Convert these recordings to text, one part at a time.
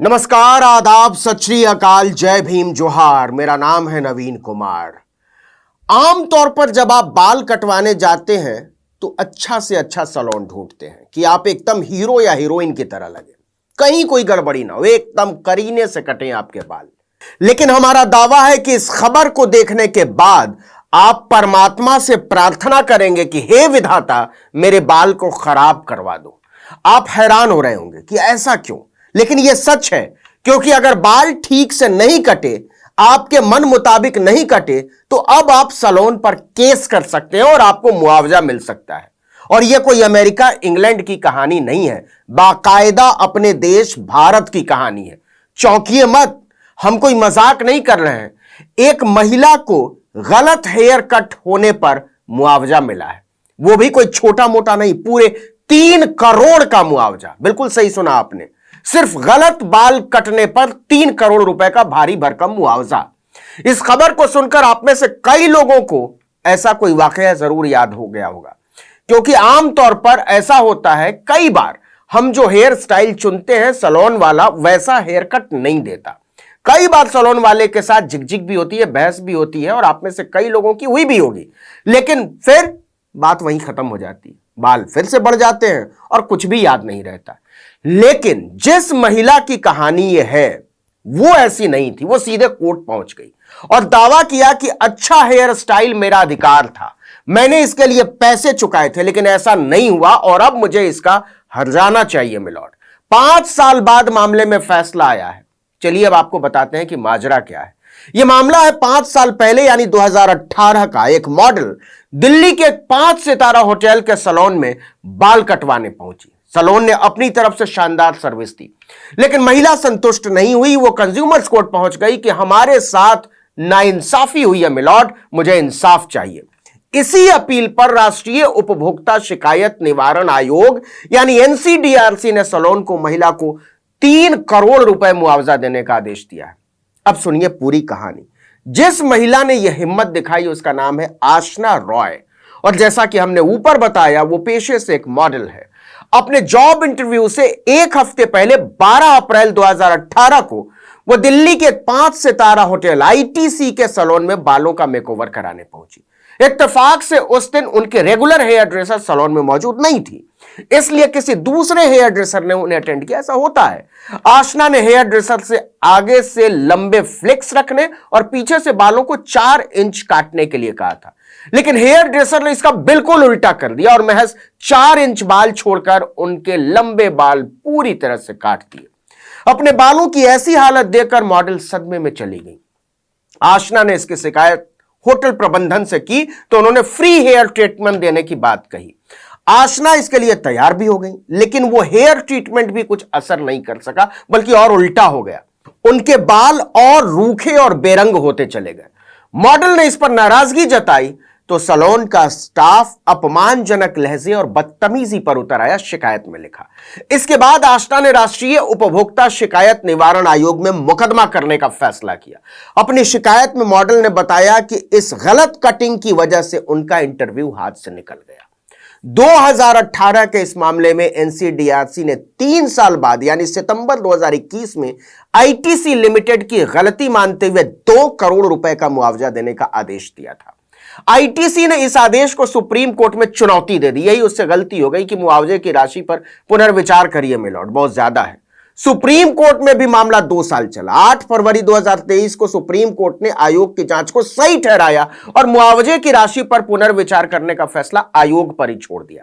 नमस्कार, आदाब, सत श्री अकाल, जय भीम, जोहार। मेरा नाम है नवीन कुमार। आमतौर पर जब आप बाल कटवाने जाते हैं तो अच्छा से अच्छा सैलून ढूंढते हैं कि आप एकदम हीरो या हीरोइन की तरह लगे, कहीं कोई गड़बड़ी ना हो, एकदम करीने से कटें आपके बाल। लेकिन हमारा दावा है कि इस खबर को देखने के बाद आप परमात्मा से प्रार्थना करेंगे कि हे विधाता, मेरे बाल को खराब करवा दो। आप हैरान हो रहे होंगे कि ऐसा क्यों, लेकिन यह सच है, क्योंकि अगर बाल ठीक से नहीं कटे, आपके मन मुताबिक नहीं कटे, तो अब आप सैलून पर केस कर सकते हैं और आपको मुआवजा मिल सकता है। और यह कोई अमेरिका इंग्लैंड की कहानी नहीं है, बाकायदा अपने देश भारत की कहानी है। चौंकिए मत, हम कोई मजाक नहीं कर रहे हैं। एक महिला को गलत हेयर कट होने पर मुआवजा मिला है, वो भी कोई छोटा मोटा नहीं, पूरे 3 करोड़ का मुआवजा। बिल्कुल सही सुना आपने, सिर्फ गलत बाल कटने पर 3 करोड़ रुपए का भारी भरकम मुआवजा। इस खबर को सुनकर आप में से कई लोगों को ऐसा कोई वाकया जरूर याद हो गया होगा, क्योंकि आमतौर पर ऐसा होता है, कई बार हम जो हेयर स्टाइल चुनते हैं सैलून वाला वैसा हेयर कट नहीं देता। कई बार सैलून वाले के साथ झिकझिक भी होती है, बहस भी होती है, और आप में से कई लोगों की हुई भी होगी। लेकिन फिर बात वहीं खत्म हो जाती है, बाल फिर से बढ़ जाते हैं और कुछ भी याद नहीं रहता। लेकिन जिस महिला की कहानी यह है, वो ऐसी नहीं थी। वो सीधे कोर्ट पहुंच गई और दावा किया कि अच्छा हेयर स्टाइल मेरा अधिकार था, मैंने इसके लिए पैसे चुकाए थे, लेकिन ऐसा नहीं हुआ और अब मुझे इसका हर्जाना चाहिए मिलॉर्ड। 5 साल बाद मामले में फैसला आया है। चलिए अब आपको बताते हैं कि माजरा क्या है। यह मामला है 5 साल पहले यानी 2018 का। एक मॉडल दिल्ली के 5 सितारा होटल के सैलून में बाल कटवाने पहुंची। सैलून ने अपनी तरफ से शानदार सर्विस दी, लेकिन महिला संतुष्ट नहीं हुई। वो कंज्यूमर्स कोर्ट पहुंच गई कि हमारे साथ नाइंसाफी हुई है मिलॉर्ड, मुझे इंसाफ चाहिए। इसी अपील पर राष्ट्रीय उपभोक्ता शिकायत निवारण आयोग यानी एनसीडीआरसी ने सैलून को महिला को 3 करोड़ रुपए मुआवजा देने का आदेश दिया है। अब सुनिए पूरी कहानी। जिस महिला ने यह हिम्मत दिखाई उसका नाम है आशना रॉय, और जैसा कि हमने ऊपर बताया, वो पेशे से एक मॉडल है। अपने जॉब इंटरव्यू से 1 हफ्ते पहले 12 अप्रैल 2018 को वो दिल्ली के 5 सितारा होटल आईटीसी के सैलून में बालों का मेकओवर कराने पहुंची। इत्तेफाक से उस दिन उनके रेगुलर हेयर ड्रेसर सैलून में मौजूद नहीं थी, इसलिए किसी दूसरे हेयर ड्रेसर ने उन्हें अटेंड किया। ऐसा होता है। आशना ने हेयर ड्रेसर से आगे से लंबे फ्लिक्स रखने और पीछे से बालों को 4 इंच काटने के लिए कहा था, लेकिन हेयर ड्रेसर ने इसका बिल्कुल उल्टा कर दिया और महज 4 इंच बाल छोड़कर उनके लंबे बाल पूरी तरह से काट दिए। अपने बालों की ऐसी हालत देखकर मॉडल सदमे में चली गई। आशना ने इसकी शिकायत होटल प्रबंधन से की तो उन्होंने फ्री हेयर ट्रीटमेंट देने की बात कही। आशना इसके लिए तैयार भी हो गई, लेकिन वो हेयर ट्रीटमेंट भी कुछ असर नहीं कर सका, बल्कि और उल्टा हो गया। उनके बाल और रूखे और बेरंग होते चले गए। मॉडल ने इस पर नाराजगी जताई तो सैलून का स्टाफ अपमानजनक लहजे और बदतमीजी पर उतर आया, शिकायत में लिखा। इसके बाद आशना ने राष्ट्रीय उपभोक्ता शिकायत निवारण आयोग में मुकदमा करने का फैसला किया। अपनी शिकायत में मॉडल ने बताया कि इस गलत कटिंग की वजह से उनका इंटरव्यू हाथ से निकल गया। 2018 के इस मामले में एनसीडीआरसी ने 3 साल बाद यानी सितंबर 2021 में आईटीसी लिमिटेड की गलती मानते हुए 2 करोड़ रुपए का मुआवजा देने का आदेश दिया था। आईटीसी ने इस आदेश को सुप्रीम कोर्ट में चुनौती दे दी। यही उससे गलती हो गई कि मुआवजे की राशि पर पुनर्विचार करिए मिलॉर्ड, बहुत ज्यादा है। सुप्रीम कोर्ट में भी मामला 2 साल चला। 8 फरवरी 2023 को सुप्रीम कोर्ट ने आयोग की जांच को सही ठहराया और मुआवजे की राशि पर पुनर्विचार करने का फैसला आयोग पर ही छोड़ दिया।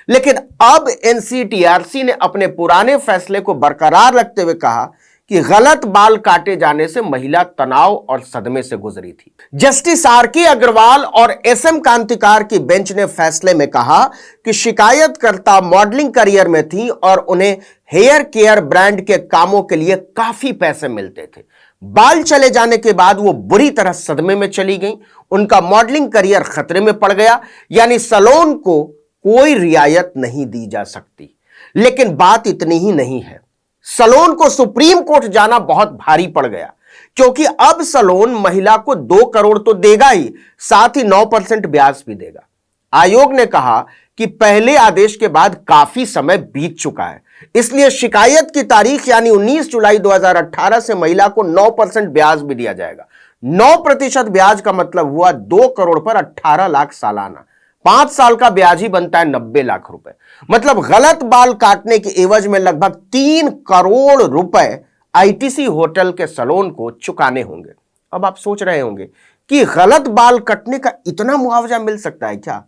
लेकिन अब एनसीडीआरसी ने अपने पुराने फैसले को बरकरार रखते हुए कहा कि गलत बाल काटे जाने से महिला तनाव और सदमे से गुजरी थी। जस्टिस आरके अग्रवाल और एसएम कांतिकार की बेंच ने फैसले में कहा कि शिकायतकर्ता मॉडलिंग करियर में थी और उन्हें हेयर केयर ब्रांड के कामों के लिए काफी पैसे मिलते थे। बाल चले जाने के बाद वो बुरी तरह सदमे में चली गई, उनका मॉडलिंग करियर खतरे में पड़ गया। यानी सैलून को कोई रियायत नहीं दी जा सकती। लेकिन बात इतनी ही नहीं है, सैलून को सुप्रीम कोर्ट जाना बहुत भारी पड़ गया, क्योंकि अब सैलून महिला को 2 करोड़ तो देगा ही, साथ ही 9% ब्याज भी देगा। आयोग ने कहा कि पहले आदेश के बाद काफी समय बीत चुका है, इसलिए शिकायत की तारीख यानी 19 जुलाई 2018 से महिला को 9% ब्याज भी दिया जाएगा। 9% ब्याज का मतलब हुआ 2 करोड़ पर 18 लाख सालाना। 5 साल का ब्याज ही बनता है 90 लाख रुपए। मतलब गलत बाल काटने के एवज में लगभग 3 करोड़ रुपए आईटीसी होटल के सैलून को चुकाने होंगे। अब आप सोच रहे होंगे कि गलत बाल कटने का इतना मुआवजा मिल सकता है क्या?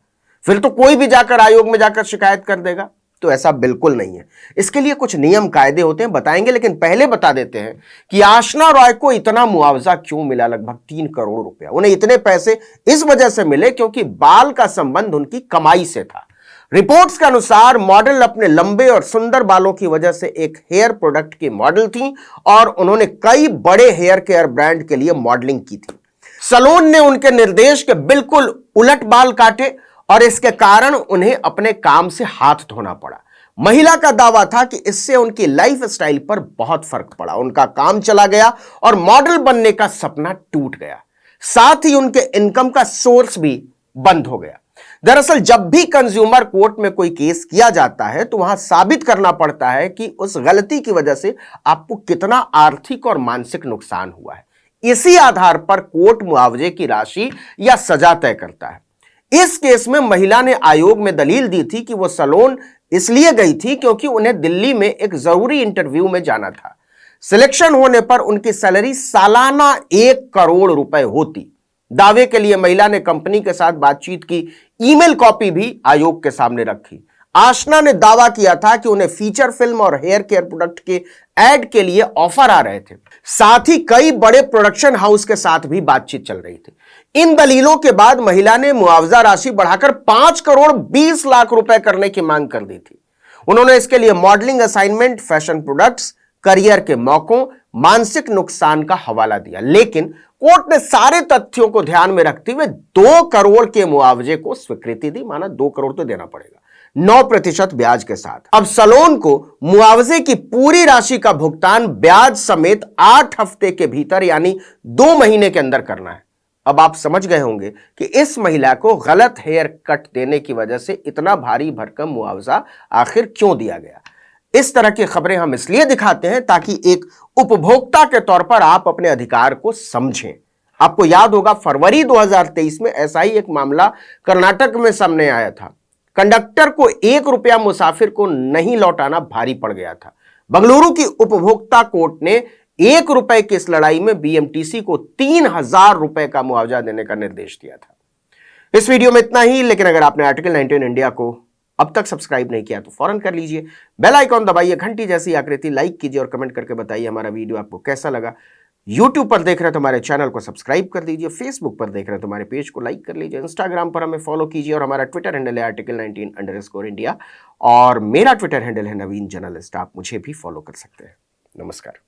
फिर तो कोई भी जाकर आयोग में जाकर शिकायत कर देगा। तो ऐसा बिल्कुल नहीं है। इसके लिए कुछ नियम कायदे होते हैं, बताएंगे, लेकिन पहले बता देते हैं कि आशना रॉय को इतना मुआवजा क्यों मिला, लगभग 3 करोड़ रुपया। उन्हें इतने पैसे इस वजह से मिले क्योंकि बाल का संबंध उनकी कमाई से था। रिपोर्ट्स के अनुसार मॉडल अपने लंबे और सुंदर बालों की वजह से एक हेयर प्रोडक्ट की मॉडल थी और उन्होंने कई बड़े हेयर केयर ब्रांड के लिए मॉडलिंग की थी। सैलून ने उनके निर्देश के बिल्कुल उलट बाल काटे और इसके कारण उन्हें अपने काम से हाथ धोना पड़ा। महिला का दावा था कि इससे उनकी लाइफ स्टाइल पर बहुत फर्क पड़ा, उनका काम चला गया और मॉडल बनने का सपना टूट गया। साथ ही उनके इनकम का सोर्स भी बंद हो गया। दरअसल जब भी कंज्यूमर कोर्ट में कोई केस किया जाता है तो वहां साबित करना पड़ता है कि उस गलती की वजह से आपको कितना आर्थिक और मानसिक नुकसान हुआ है। इसी आधार पर कोर्ट मुआवजे की राशि या सजा तय करता है। इस केस में महिला ने आयोग में दलील दी थी कि वो सैलून इसलिए गई थी क्योंकि उन्हें दिल्ली में एक जरूरी इंटरव्यू में जाना था। सिलेक्शन होने पर उनकी सैलरी सालाना 1 करोड़ रुपए होती। दावे के लिए महिला ने कंपनी के साथ बातचीत की ईमेल कॉपी भी आयोग के सामने रखी। आशना ने दावा किया था कि उन्हें फीचर फिल्म और हेयर केयर प्रोडक्ट के एड के लिए ऑफर आ रहे थे। साथ ही कई बड़े प्रोडक्शन हाउस के साथ भी बातचीत चल रही थी। इन दलीलों के बाद महिला ने मुआवजा राशि बढ़ाकर 5 करोड़ 20 लाख रुपए करने की मांग कर दी थी। उन्होंने इसके लिए modelling assignment, fashion products, career के मौकों, मानसिक नुकसान का हवाला दिया। लेकिन कोर्ट ने सारे तथ्यों को ध्यान में रखते हुए 2 करोड़ के मुआवजे को स्वीकृति दी। माना 2 करोड़ तो देना पड़ेगा, 9% ब्याज के साथ। अब सैलून को मुआवजे की पूरी राशि का भुगतान ब्याज समेत 8 हफ्ते के भीतर यानी 2 महीने के अंदर करना है। अब आप समझ गए होंगे कि इस महिला को गलत हेयर कट देने की वजह से इतना भारी भरकम मुआवजा आखिर क्यों दिया गया। इस तरह की खबरें हम इसलिए दिखाते हैं ताकि एक उपभोक्ता के तौर पर आप अपने अधिकार को समझें। आपको याद होगा फरवरी 2023 में ऐसा ही एक मामला कर्नाटक में सामने आया था। कंडक्टर को 1 रुपया मुसाफिर को नहीं लौटाना भारी पड़ गया था। बंगलुरु की उपभोक्ता कोर्ट ने 1 रुपए की इस लड़ाई में बीएमटीसी को 3000 रुपए का मुआवजा देने का निर्देश दिया था। इस वीडियो में इतना ही, लेकिन अगर आपने आर्टिकल 19 इंडिया को अब तक सब्सक्राइब नहीं किया तो फौरन कर लीजिए। बेल आइकॉन दबाइए, घंटी जैसी आकृति लाइक कीजिए और कमेंट करके बताइए हमारा वीडियो आपको कैसा लगा। यूट्यूब पर देख रहे हैं तो हमारे चैनल को सब्सक्राइब कर दीजिए। फेसबुक पर देख रहे हैं तो हमारे पेज को लाइक कर लीजिए। इंस्टाग्राम पर हमें फॉलो कीजिए और हमारा ट्विटर हैंडल है article19_India और मेरा ट्विटर हैंडल है नवीन जर्नलिस्ट। आप मुझे भी फॉलो कर सकते हैं। नमस्कार।